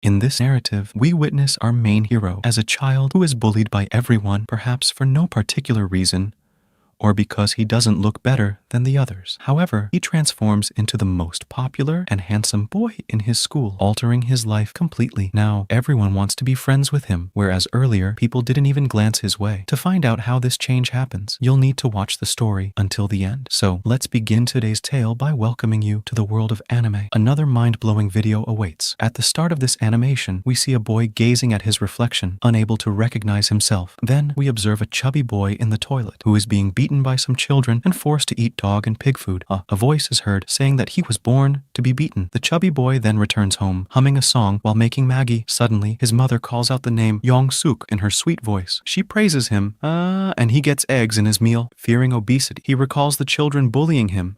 In this narrative, we witness our main hero as a child who is bullied by everyone, perhaps for no particular reason, or because he doesn't look better than the others. However, he transforms into the most popular and handsome boy in his school, altering his life completely. Now, everyone wants to be friends with him, whereas earlier, people didn't even glance his way. To find out how this change happens, you'll need to watch the story until the end. So, let's begin today's tale by welcoming you to the world of anime. Another mind-blowing video awaits. At the start of this animation, we see a boy gazing at his reflection, unable to recognize himself. Then, we observe a chubby boy in the toilet, who is being beaten by some children and forced to eat dog and pig food. A voice is heard saying that he was born to be beaten. The chubby boy then returns home, humming a song while making Maggie. Suddenly, his mother calls out the name Hyung Seok in her sweet voice. She praises him, and he gets eggs in his meal. Fearing obesity, he recalls the children bullying him.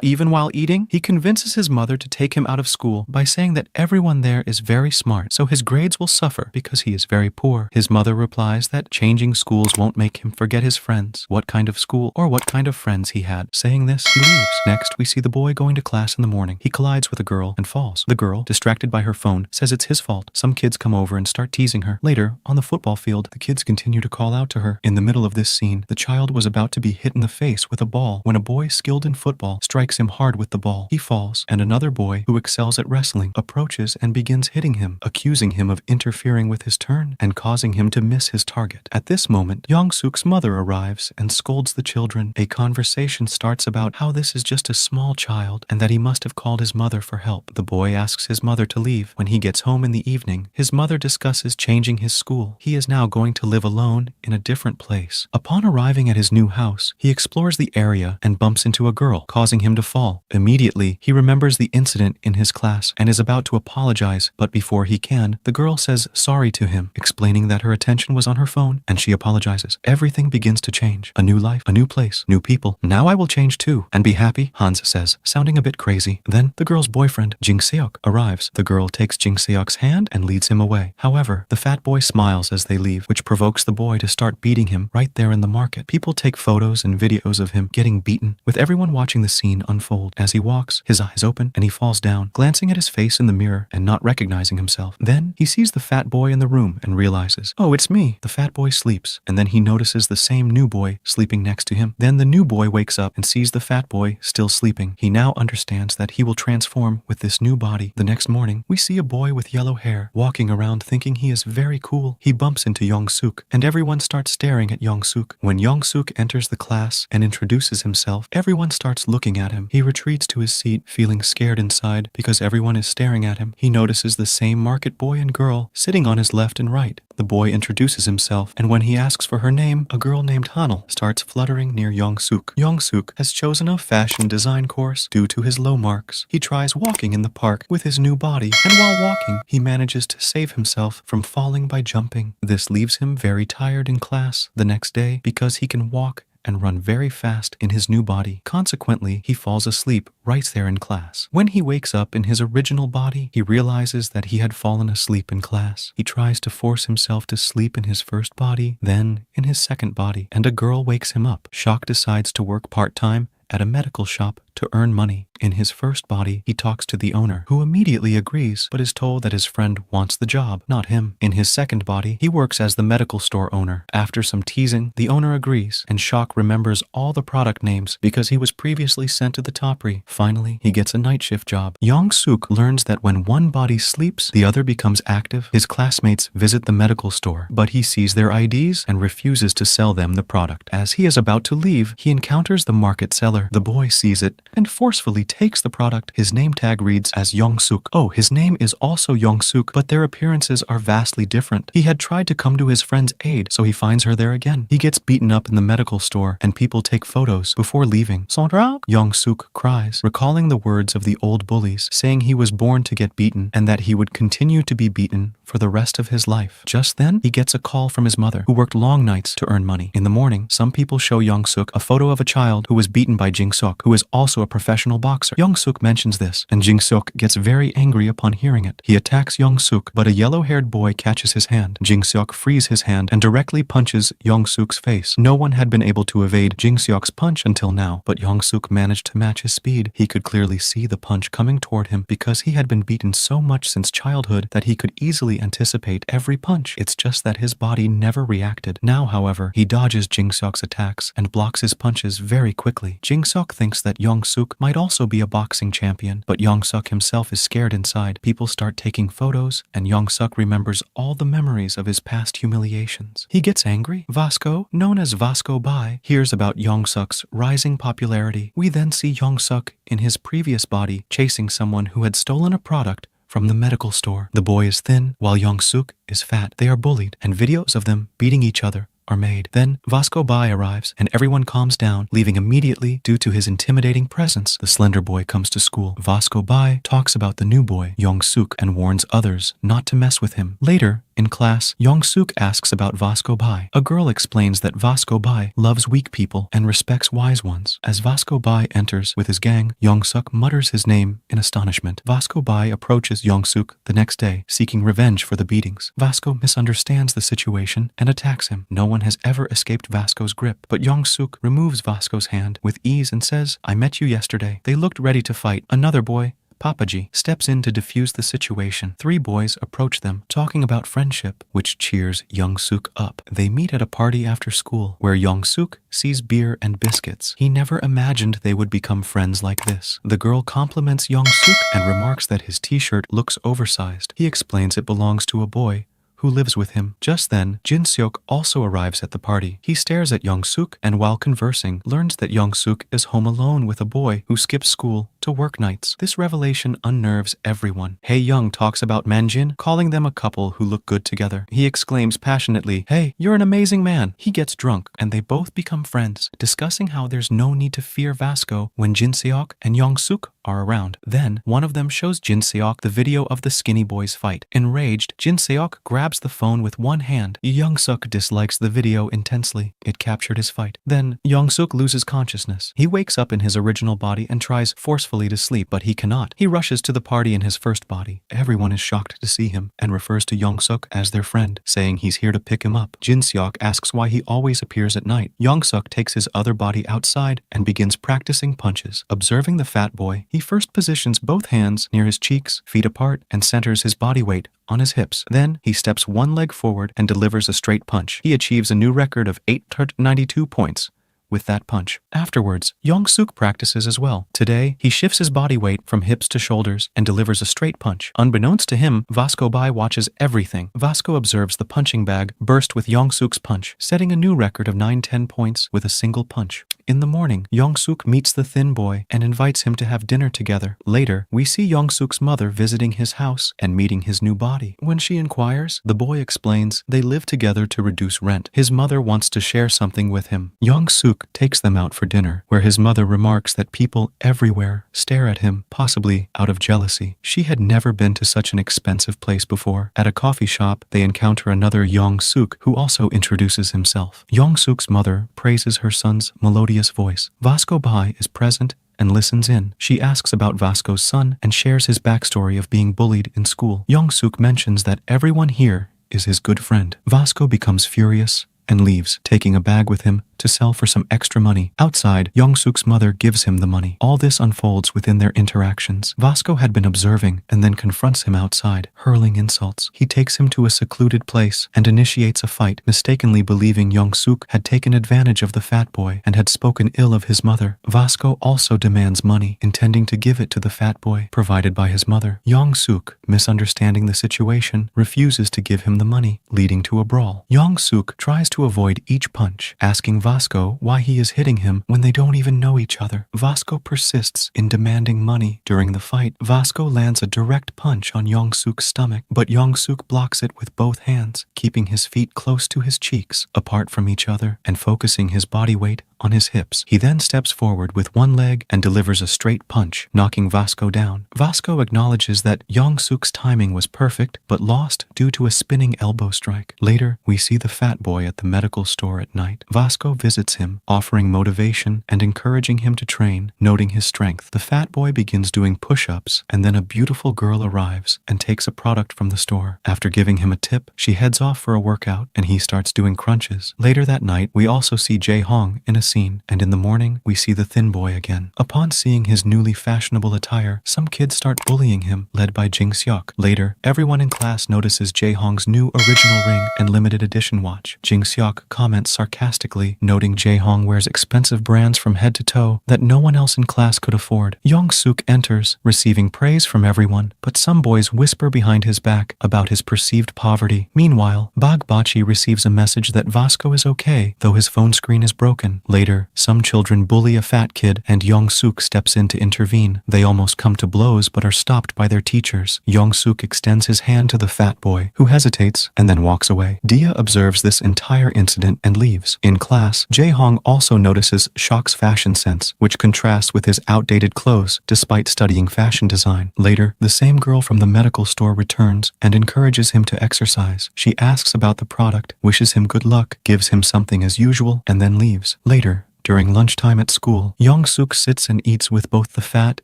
Even while eating, he convinces his mother to take him out of school by saying that everyone there is very smart, so his grades will suffer because he is very poor. His mother replies that changing schools won't make him forget his friends, what kind of school or what kind of friends he had. Saying this, he leaves. Next, we see the boy going to class in the morning. He collides with a girl and falls. The girl, distracted by her phone, says it's his fault. Some kids come over and start teasing her. Later, on the football field, the kids continue to call out to her. In the middle of this scene, the child was about to be hit in the face with a ball when a boy skilled in football strikes him hard with the ball. He falls, and another boy, who excels at wrestling, approaches and begins hitting him, accusing him of interfering with his turn and causing him to miss his target. At this moment, Hyung Suk's mother arrives and scolds the children. A conversation starts about how this is just a small child and that he must have called his mother for help. The boy asks his mother to leave. When he gets home in the evening, his mother discusses changing his school. He is now going to live alone in a different place. Upon arriving at his new house, he explores the area and bumps into a girl, causing him to fall. Immediately, he remembers the incident in his class and is about to apologize, but before he can, the girl says sorry to him, explaining that her attention was on her phone, and she apologizes. Everything begins to change. A new life, a new place, new people. Now I will change too and be happy, Hans says, sounding a bit crazy. Then the girl's boyfriend, Jing Seok, arrives. The girl takes Jing Seok's hand and leads him away. However, the fat boy smiles as they leave, which provokes the boy to start beating him right there in the market. People take photos and videos of him getting beaten, with everyone watching the scene unfold. As he walks, his eyes open and he falls down, glancing at his face in the mirror and not recognizing himself. Then he sees the fat boy in the room and realizes, oh, it's me. The fat boy sleeps, and then he notices the same new boy sleeping next to him. Then the new boy wakes up and sees the fat boy still sleeping. He now understands that he will transform with this new body. The next morning, we see a boy with yellow hair walking around thinking he is very cool. He bumps into Hyung Suk, and everyone starts staring at Hyung Suk. When Hyung Suk enters the class and introduces himself, everyone starts looking at him. He retreats to his seat, feeling scared inside because everyone is staring at him. He notices the same market boy and girl sitting on his left and right. The boy introduces himself, and when he asks for her name, a girl named Hanel starts fluttering near Hyung Suk. Hyung Suk has chosen a fashion design course due to his low marks. He tries walking in the park with his new body, and while walking, he manages to save himself from falling by jumping. This leaves him very tired in class the next day because he can walk and run very fast in his new body. Consequently, he falls asleep right there in class. When he wakes up in his original body, he realizes that he had fallen asleep in class. He tries to force himself to sleep in his first body, then in his second body, and a girl wakes him up. Shock decides to work part-time at a medical shop to earn money. In his first body, he talks to the owner, who immediately agrees, but is told that his friend wants the job, not him. In his second body, he works as the medical store owner. After some teasing, the owner agrees, and Shock remembers all the product names because he was previously sent to the Topri. Finally, he gets a night shift job. Hyung Suk learns that when one body sleeps, the other becomes active. His classmates visit the medical store, but he sees their IDs and refuses to sell them the product. As he is about to leave, he encounters the market seller. The boy sees it and forcefully takes the product. His name tag reads as Hyung Suk. Oh, his name is also Hyung Suk, but their appearances are vastly different. He had tried to come to his friend's aid, so he finds her there again. He gets beaten up in the medical store, and people take photos before leaving. Hyung Suk cries, recalling the words of the old bullies, saying he was born to get beaten and that he would continue to be beaten for the rest of his life. Just then, he gets a call from his mother, who worked long nights to earn money. In the morning, some people show Young-suk a photo of a child who was beaten by Jin-seok, who is also a professional boxer. Young-suk mentions this, and Jin-seok gets very angry upon hearing it. He attacks Young-suk, but a yellow-haired boy catches his hand. Jin-seok frees his hand and directly punches Young-suk's face. No one had been able to evade Jin-seok's punch until now, but Young-suk managed to match his speed. He could clearly see the punch coming toward him because he had been beaten so much since childhood that he could easily anticipate every punch. It's just that his body never reacted. Now, however, he dodges Jin-seok's attacks and blocks his punches very quickly. Jin-seok thinks that Young-suk might also be a boxing champion, but Young-suk himself is scared inside. People start taking photos, and Young-suk remembers all the memories of his past humiliations. He gets angry. Vasco, known as Vasco Bai, hears about Young-suk's rising popularity. We then see Young-suk in his previous body chasing someone who had stolen a product from the medical store. The boy is thin, while Young-suk is fat. They are bullied, and videos of them beating each other are made. Then Vasco Bai arrives, and everyone calms down, leaving immediately due to his intimidating presence. The slender boy comes to school. Vasco Bai talks about the new boy, Young-suk, and warns others not to mess with him. Later, in class, Young-suk asks about Vasco Bai. A girl explains that Vasco Bai loves weak people and respects wise ones. As Vasco Bai enters with his gang, Young-suk mutters his name in astonishment. Vasco Bai approaches Young-suk the next day, seeking revenge for the beatings. Vasco misunderstands the situation and attacks him. No one has ever escaped Vasco's grip, but Young-suk removes Vasco's hand with ease and says, "I met you yesterday." They looked ready to fight. Another boy, Papaji, steps in to defuse the situation. Three boys approach them, talking about friendship, which cheers Young-suk up. They meet at a party after school, where Young-suk sees beer and biscuits. He never imagined they would become friends like this. The girl compliments Young-suk and remarks that his t-shirt looks oversized. He explains it belongs to a boy who lives with him. Just then, Jin-seok also arrives at the party. He stares at Young-suk and while conversing, learns that Young-suk is home alone with a boy who skips school to work nights. This revelation unnerves everyone. Hae-young talks about Manjin, calling them a couple who look good together. He exclaims passionately, "Hey, you're an amazing man." He gets drunk, and they both become friends, discussing how there's no need to fear Vasco when Jin-seok and Young-suk are around. Then, one of them shows Jin-seok the video of the skinny boys fight. Enraged, Jin-seok grabs the phone with one hand. Young-suk dislikes the video intensely. It captured his fight. Then, Young-suk loses consciousness. He wakes up in his original body and tries forcefully to sleep, but he cannot. He rushes to the party in his first body. Everyone is shocked to see him and refers to Young-suk as their friend, saying he's here to pick him up. Jin-seok asks why he always appears at night. Young-suk takes his other body outside and begins practicing punches. Observing the fat boy, he first positions both hands near his cheeks, feet apart, and centers his body weight on his hips. Then, he steps one leg forward and delivers a straight punch. He achieves a new record of 892 points with that punch. Afterwards, Young-suk practices as well. Today, he shifts his body weight from hips to shoulders and delivers a straight punch. Unbeknownst to him, Vasco Bai watches everything. Vasco observes the punching bag burst with Young-suk's punch, setting a new record of 910 points with a single punch. In the morning, Young-suk meets the thin boy and invites him to have dinner together. Later, we see Young-suk's mother visiting his house and meeting his new body. When she inquires, the boy explains they live together to reduce rent. His mother wants to share something with him. Young-suk takes them out for dinner, where his mother remarks that people everywhere stare at him, possibly out of jealousy. She had never been to such an expensive place before. At a coffee shop, they encounter another Young-suk, who also introduces himself. Young-suk's mother praises her son's melodious voice. Vasco Bai is present and listens in. She asks about Vasco's son and shares his backstory of being bullied in school. Young-suk mentions that everyone here is his good friend. Vasco becomes furious and leaves, taking a bag with him to sell for some extra money. Outside, Young-suk's mother gives him the money. All this unfolds within their interactions. Vasco had been observing and then confronts him outside, hurling insults. He takes him to a secluded place and initiates a fight, mistakenly believing Young-suk had taken advantage of the fat boy and had spoken ill of his mother. Vasco also demands money, intending to give it to the fat boy, provided by his mother. Young-suk, misunderstanding the situation, refuses to give him the money, leading to a brawl. Young-suk tries to avoid each punch, asking Vasco why he is hitting him when they don't even know each other. Vasco persists in demanding money. During the fight, Vasco lands a direct punch on Young-suk's stomach, but Young-suk blocks it with both hands, keeping his feet close to his cheeks, apart from each other, and focusing his body weight on his hips. He then steps forward with one leg and delivers a straight punch, knocking Vasco down. Vasco acknowledges that Young-suk's timing was perfect, but lost due to a spinning elbow strike. Later, we see the fat boy at the medical store at night. Vasco visits him, offering motivation and encouraging him to train, noting his strength. The fat boy begins doing push-ups, and then a beautiful girl arrives and takes a product from the store. After giving him a tip, she heads off for a workout, and he starts doing crunches. Later that night, we also see Jae-hong in a scene, and in the morning, we see the thin boy again. Upon seeing his newly fashionable attire, some kids start bullying him, led by Jin-seok. Later, everyone in class notices Jae-hong's new original ring and limited edition watch. Jin-seok comments sarcastically, noting Jae-hong wears expensive brands from head to toe that no one else in class could afford. Young-suk enters, receiving praise from everyone, but some boys whisper behind his back about his perceived poverty. Meanwhile, Bagbachi receives a message that Vasco is okay, though his phone screen is broken. Later, some children bully a fat kid, and Young-suk steps in to intervene. They almost come to blows but are stopped by their teachers. Young-suk extends his hand to the fat boy, who hesitates and then walks away. Dia observes this entire incident and leaves. In class, Jae-hong also notices Seok's fashion sense, which contrasts with his outdated clothes despite studying fashion design. Later, the same girl from the medical store returns and encourages him to exercise. She asks about the product, wishes him good luck, gives him something as usual, and then leaves. Later, during lunchtime at school, Young-suk sits and eats with both the fat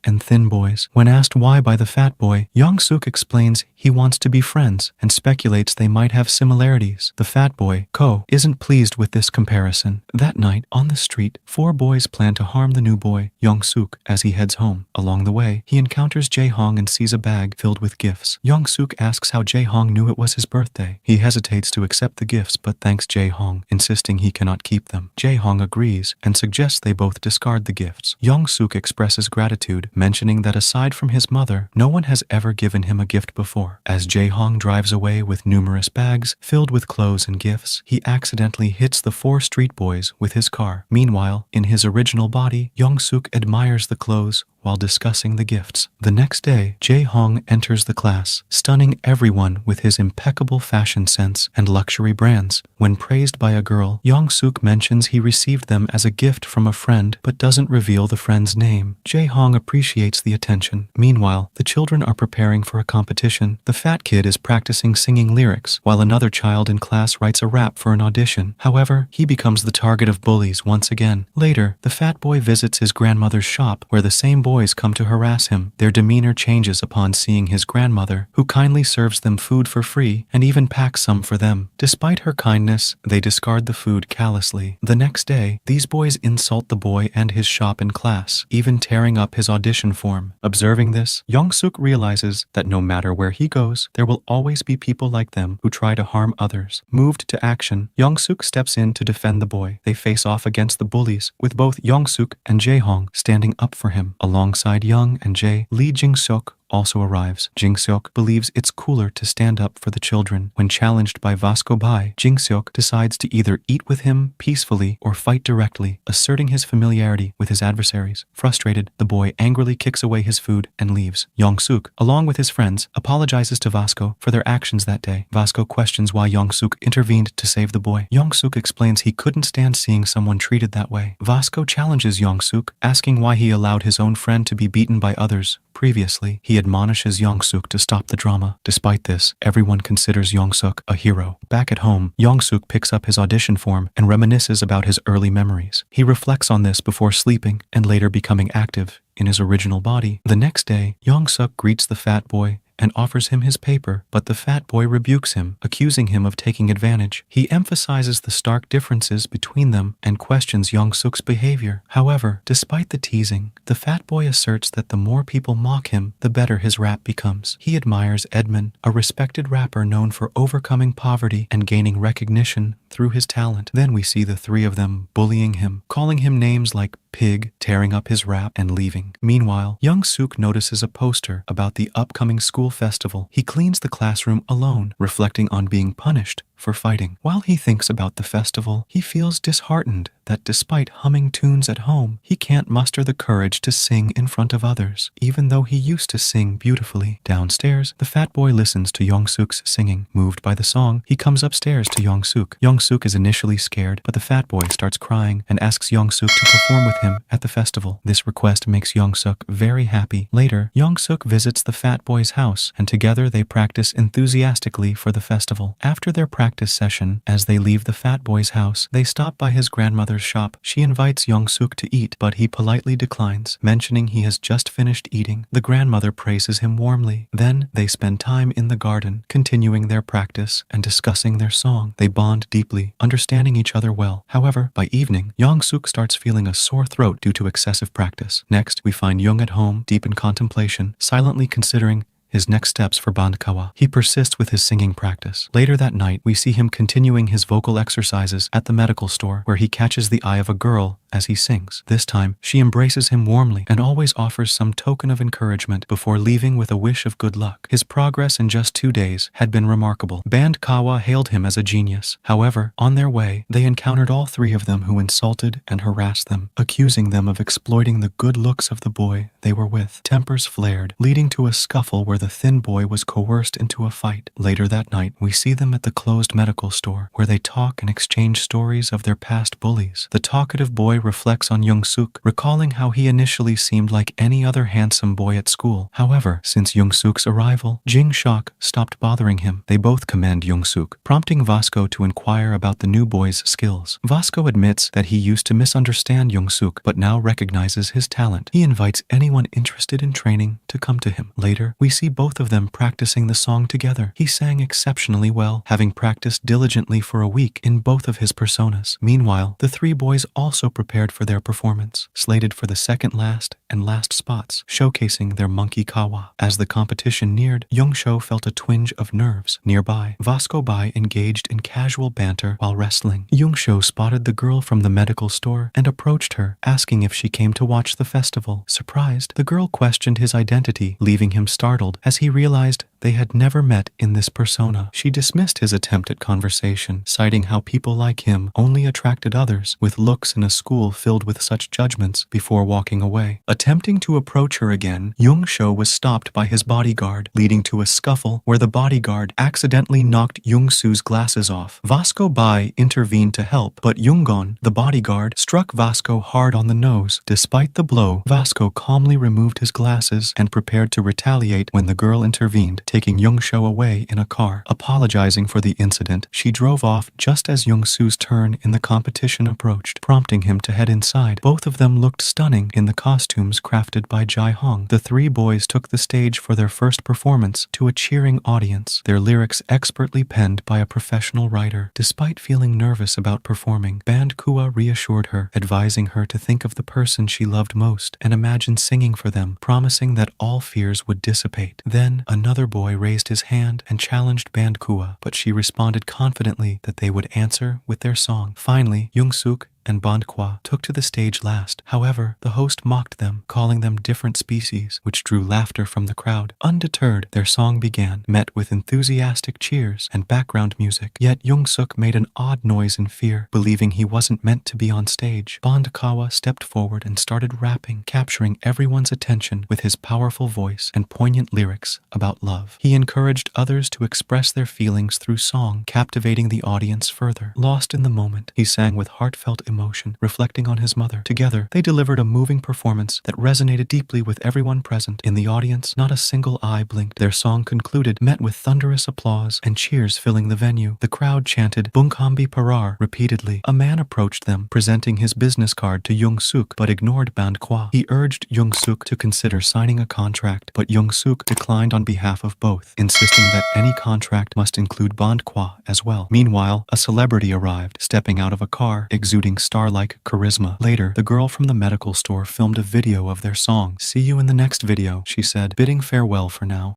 and thin boys. When asked why by the fat boy, Young-suk explains he wants to be friends and speculates they might have similarities. The fat boy, Ko, isn't pleased with this comparison. That night, on the street, 4 boys plan to harm the new boy, Young-suk, as he heads home. Along the way, he encounters Jae-hong and sees a bag filled with gifts. Young-suk asks how Jae-hong knew it was his birthday. He hesitates to accept the gifts but thanks Jae-hong, insisting he cannot keep them. Jae-hong agrees and suggests they both discard the gifts. Young-suk expresses gratitude, mentioning that aside from his mother, no one has ever given him a gift before. As Jae-hong drives away with numerous bags filled with clothes and gifts, he accidentally hits the 4 street boys with his car. Meanwhile, in his original body, Young-suk admires the clothes while discussing the gifts. The next day, Jae-hong enters the class, stunning everyone with his impeccable fashion sense and luxury brands. When praised by a girl, Young-suk mentions he received them as a gift from a friend but doesn't reveal the friend's name. Jae-hong appreciates the attention. Meanwhile, the children are preparing for a competition. The fat kid is practicing singing lyrics, while another child in class writes a rap for an audition. However, he becomes the target of bullies once again. Later, the fat boy visits his grandmother's shop, where the same boys come to harass him. Their demeanor changes upon seeing his grandmother, who kindly serves them food for free and even packs some for them. Despite her kindness, they discard the food callously. The next day, these boys insult the boy and his shop in class, even tearing up his audition form. Observing this, Young-suk realizes that no matter where he goes, there will always be people like them who try to harm others. Moved to action, Young-suk steps in to defend the boy. They face off against the bullies, with both Young-suk and Jae-hong standing up for him. Alongside Young and Jae, Lee Jin-seok also arrives. Jin-seok believes it's cooler to stand up for the children. When challenged by Vasco Bai, Jin-seok decides to either eat with him peacefully or fight directly, asserting his familiarity with his adversaries. Frustrated, the boy angrily kicks away his food and leaves. Young-suk, along with his friends, apologizes to Vasco for their actions that day. Vasco questions why Young-suk intervened to save the boy. Young-suk explains he couldn't stand seeing someone treated that way. Vasco challenges Young-suk, asking why he allowed his own friend to be beaten by others previously. He admonishes Young-suk to stop the drama. Despite this, everyone considers Young-suk a hero. Back at home, Young-suk picks up his audition form and reminisces about his early memories. He reflects on this before sleeping and later becoming active in his original body. The next day, Young-suk greets the fat boy and offers him his paper, but the fat boy rebukes him, accusing him of taking advantage. He emphasizes the stark differences between them and questions Young-suk's behavior. However, despite the teasing, the fat boy asserts that the more people mock him, the better his rap becomes. He admires Edmund, a respected rapper known for overcoming poverty and gaining recognition through his talent. Then we see the 3 of them bullying him, calling him names like pig, tearing up his rap, and leaving. Meanwhile, Young-suk notices a poster about the upcoming school festival. He cleans the classroom alone, reflecting on being punished for fighting. While he thinks about the festival, he feels disheartened that despite humming tunes at home, he can't muster the courage to sing in front of others, even though he used to sing beautifully. Downstairs, the fat boy listens to Young-suk's singing. Moved by the song, he comes upstairs to Young-suk. Young-suk is initially scared, but the fat boy starts crying and asks Young-suk to perform with him at the festival. This request makes Young-suk very happy. Later, Young-suk visits the fat boy's house, and together they practice enthusiastically for the festival. After their practice session, as they leave the fat boy's house, they stop by his grandmother's shop. She invites Young-suk to eat, but he politely declines, mentioning he has just finished eating. The grandmother praises him warmly. Then, they spend time in the garden, continuing their practice and discussing their song. They bond deeply, understanding each other well. However, by evening, Young-suk starts feeling a sore throat due to excessive practice. Next, we find Young at home, deep in contemplation, silently considering his next steps for Bandkawa. He persists with his singing practice. Later that night, we see him continuing his vocal exercises at the medical store, where he catches the eye of a girl as he sings. This time, she embraces him warmly and always offers some token of encouragement before leaving with a wish of good luck. His progress in just 2 days had been remarkable. Bandkawa hailed him as a genius. However, on their way, they encountered all 3 of them who insulted and harassed them, accusing them of exploiting the good looks of the boy they were with. Tempers flared, leading to a scuffle where the thin boy was coerced into a fight. Later that night, we see them at the closed medical store, where they talk and exchange stories of their past bullies. The talkative boy reflects on Young-suk, recalling how he initially seemed like any other handsome boy at school. However, since Young-suk's arrival, Jing-shok stopped bothering him. They both commend Young-suk, prompting Vasco to inquire about the new boy's skills. Vasco admits that he used to misunderstand Young-suk, but now recognizes his talent. He invites anyone interested in training to come to him. Later, we see both of them practicing the song together. He sang exceptionally well, having practiced diligently for a week in both of his personas. Meanwhile, the 3 boys also prepared for their performance, slated for the second last and last spots, showcasing their monkey kawa. As the competition neared, Young-sho felt a twinge of nerves. Nearby, Vasco Bai engaged in casual banter while wrestling. Young-sho spotted the girl from the medical store and approached her, asking if she came to watch the festival. Surprised, the girl questioned his identity, leaving him startled as he realized they had never met in this persona. She dismissed his attempt at conversation, citing how people like him only attracted others with looks in a school filled with such judgments, before walking away. Attempting to approach her again, Young-sho was stopped by his bodyguard, leading to a scuffle where the bodyguard accidentally knocked Young-su's glasses off. Vasco Bai intervened to help, but Young-gon, the bodyguard, struck Vasco hard on the nose. Despite the blow, Vasco calmly removed his glasses and prepared to retaliate when the girl intervened, taking Young-sho away in a car. Apologizing for the incident, she drove off just as Young-su's turn in the competition approached, prompting him to head inside. Both of them looked stunning in the costumes crafted by Jae-hong. The 3 boys took the stage for their first performance to a cheering audience, their lyrics expertly penned by a professional writer. Despite feeling nervous about performing, Bandkawa reassured her, advising her to think of the person she loved most and imagine singing for them, promising that all fears would dissipate. Then, another boy raised his hand and challenged Bandkawa, but she responded confidently that they would answer with their song. Finally, Young-suk and Bandkawa took to the stage last. However, the host mocked them, calling them different species, which drew laughter from the crowd. Undeterred, their song began, met with enthusiastic cheers and background music. Yet Young-suk made an odd noise in fear, believing he wasn't meant to be on stage. Bandkawa stepped forward and started rapping, capturing everyone's attention with his powerful voice and poignant lyrics about love. He encouraged others to express their feelings through song, captivating the audience further. Lost in the moment, he sang with heartfelt emotion, reflecting on his mother. Together, they delivered a moving performance that resonated deeply with everyone present. In the audience, not a single eye blinked. Their song concluded, met with thunderous applause and cheers filling the venue. The crowd chanted "Bungkambi Parar" repeatedly. A man approached them, presenting his business card to Young-suk, but ignored Bandkawa. He urged Young-suk to consider signing a contract, but Young-suk declined on behalf of both, insisting that any contract must include Bandkawa as well. Meanwhile, a celebrity arrived, stepping out of a car, exuding star-like charisma. Later, the girl from the medical store filmed a video of their song. "See you in the next video," she said, bidding farewell for now.